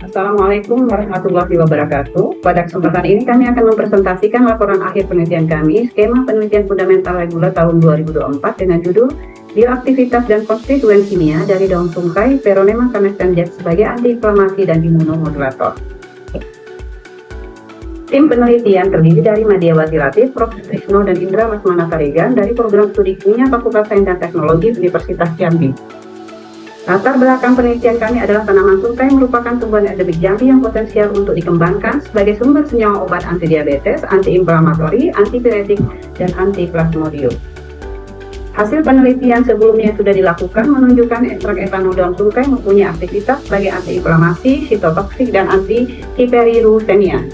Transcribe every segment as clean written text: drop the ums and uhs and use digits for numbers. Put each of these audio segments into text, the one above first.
Assalamualaikum warahmatullahi wabarakatuh. Pada kesempatan ini kami akan mempresentasikan laporan akhir penelitian kami, skema penelitian fundamental regula tahun 2024 dengan judul Bioaktivitas dan Konstituen Kimia dari daun tungkai Veronema canescens sebagai antiinflamasi dan imunomodulator. Tim penelitian terdiri dari Madiawati Latif, Prof. Trisno dan Indra Lesmana Tarigan dari Program Studi Kimia Fakultas Sains dan Teknologi Universitas Jambi. Latar belakang penelitian kami adalah tanaman tungkai merupakan tumbuhan endemik Jambi yang potensial untuk dikembangkan sebagai sumber senyawa obat antidiabetes, antiinflamatori, antipiretik, dan antiplasmodium. Hasil penelitian sebelumnya yang sudah dilakukan menunjukkan ekstrak etanol daun tungkai mempunyai aktivitas sebagai antiinflamasi, sitotoksik, dan anti-hiperuricemia.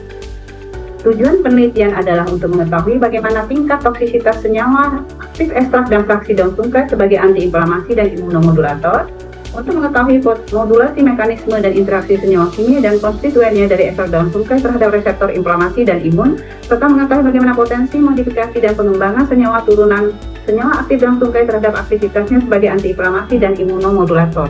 Tujuan penelitian adalah untuk mengetahui bagaimana tingkat toksisitas senyawa aktif ekstrak dan fraksi daun tungkai sebagai antiinflamasi dan imunomodulator, untuk mengetahui modulasi mekanisme dan interaksi senyawa kimia dan konstituennya dari ekstrak daun tungkai terhadap reseptor inflamasi dan imun, serta mengetahui bagaimana potensi modifikasi dan pengembangan senyawa turunan senyawa aktif daun tungkai terhadap aktivitasnya sebagai antiinflamasi dan imunomodulator.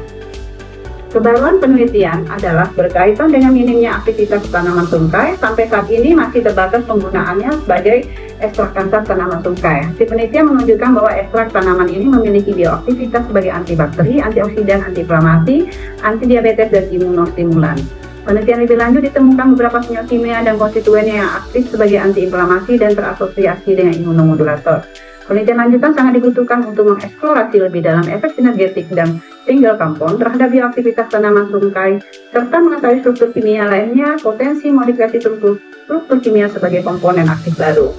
Kebaruan penelitian adalah berkaitan dengan minimnya aktivitas tanaman tungkai. Sampai saat ini masih terbatas penggunaannya sebagai ekstrak kasar tanaman tungkai. Hasil penelitian menunjukkan bahwa ekstrak tanaman ini memiliki bioaktivitas sebagai antibakteri, antioksidan, antiinflamasi, antidiabetes, dan imunostimulan. Penelitian lebih lanjut ditemukan beberapa senyawa kimia dan konstituennya yang aktif sebagai antiinflamasi dan terasosiasi dengan imunomodulator. Penelitian lanjutan sangat dibutuhkan untuk mengeksplorasi lebih dalam efek sinergetik dan single compound terhadap bioaktivitas tanaman tungkai, serta mengetahui struktur kimia lainnya, potensi modifikasi struktur kimia sebagai komponen aktif baru.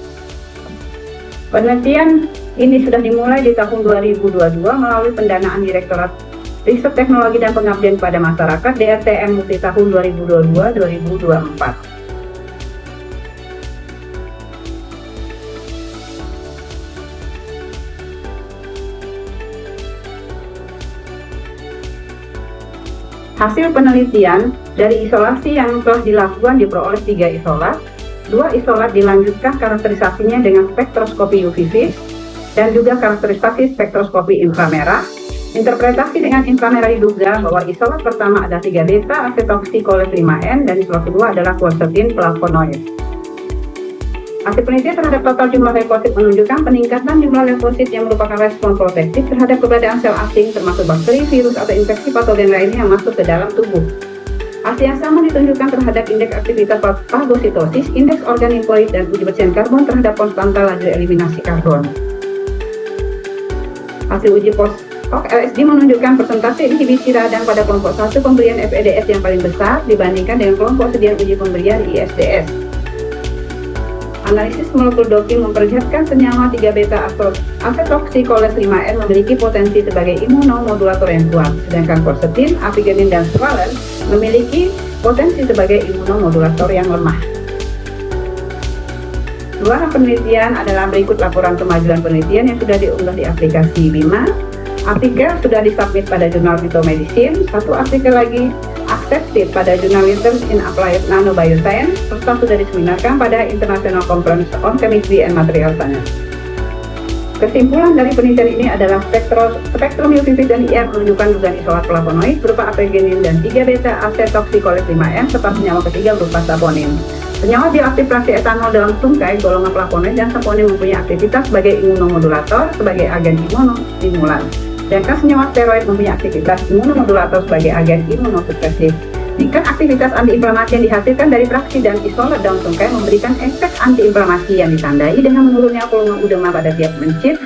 Penelitian ini sudah dimulai di tahun 2022 melalui pendanaan Direktorat Riset Teknologi dan Pengabdian pada Masyarakat DRTM Multi tahun 2022-2024. Hasil penelitian dari isolasi yang telah dilakukan diperoleh 3 isolat. 2 isolat dilanjutkan karakterisasinya dengan spektroskopi UV vis dan juga karakterisasi spektroskopi inframerah. Interpretasi dengan inframerah diduga bahwa isolat pertama ada 3 beta acetoxycoles 5N dan isolat kedua adalah quercetin flavonoid. Hasil penelitian terhadap total jumlah leukosit menunjukkan peningkatan jumlah leukosit yang merupakan respon protektif terhadap keberadaan sel asing termasuk bakteri, virus, atau infeksi patogen lainnya yang masuk ke dalam tubuh. Hasil yang sama ditunjukkan terhadap indeks aktivitas fagositosis, indeks organ limfoid, dan uji bersihan karbon terhadap konstanta laju eliminasi karbon. Hasil uji post-hoc LSD menunjukkan persentase inhibisi radang pada kelompok 1 pemberian FEDS yang paling besar dibandingkan dengan kelompok sediaan uji pemberian ISDS. Analisis molekul doping memperlihatkan senyawa 3-beta acetoxycoles 5N memiliki potensi sebagai imunomodulator yang kuat, sedangkan quercetin, apigenin, dan squalene memiliki potensi sebagai imunomodulator yang lemah. Luaran penelitian adalah berikut laporan kemajuan penelitian yang sudah diunggah di aplikasi BIMA. Artikel sudah disubmit pada jurnal Phytomedicine, 1 artikel lagi accepted pada jurnal Letters in Applied Nanobioscience, serta sudah diseminarkan pada International Conference on Chemistry and Material Science. Kesimpulan dari penelitian ini adalah spektrum UV vis dan IR menunjukkan dugaan isolat flavonoid berupa apigenin dan 3-beta acetoxycoles 5N serta senyawa ketiga berupa saponin. Senyawa bioaktif fraksi etanol dalam tungkai golongan flavonoid dan saponin mempunyai aktivitas sebagai imunomodulator sebagai agen imunostimulan. Sedangkan senyawa steroid mempunyai aktivitas imunomodulator sebagai agen imunosupresif. Tingkat aktivitas antiinflamasi yang dihasilkan dari fraksi dan isolat daun tungkai memberikan efek antiinflamasi yang ditandai dengan menurunnya volume udema pada tiap mencit,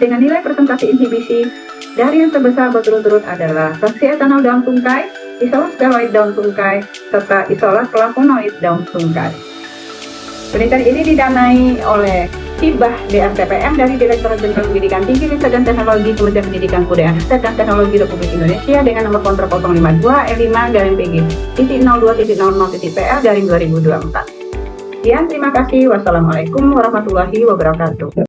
dengan nilai presentasi inhibisi dari yang terbesar berturut-turut adalah fraksi etanol daun tungkai, isolat steroid daun tungkai, serta isolat flavonoid daun tungkai. Penelitian ini didanai oleh Hibah DRTPM dari Direktorat Jenderal Pendidikan Tinggi Riset dan Teknologi Kementerian Pendidikan Kebudayaan Riset dan Teknologi Republik Indonesia dengan nomor kontrak 052 E5-PG.00.00.PL/2024. Sekian, terima kasih. Wassalamualaikum warahmatullahi wabarakatuh.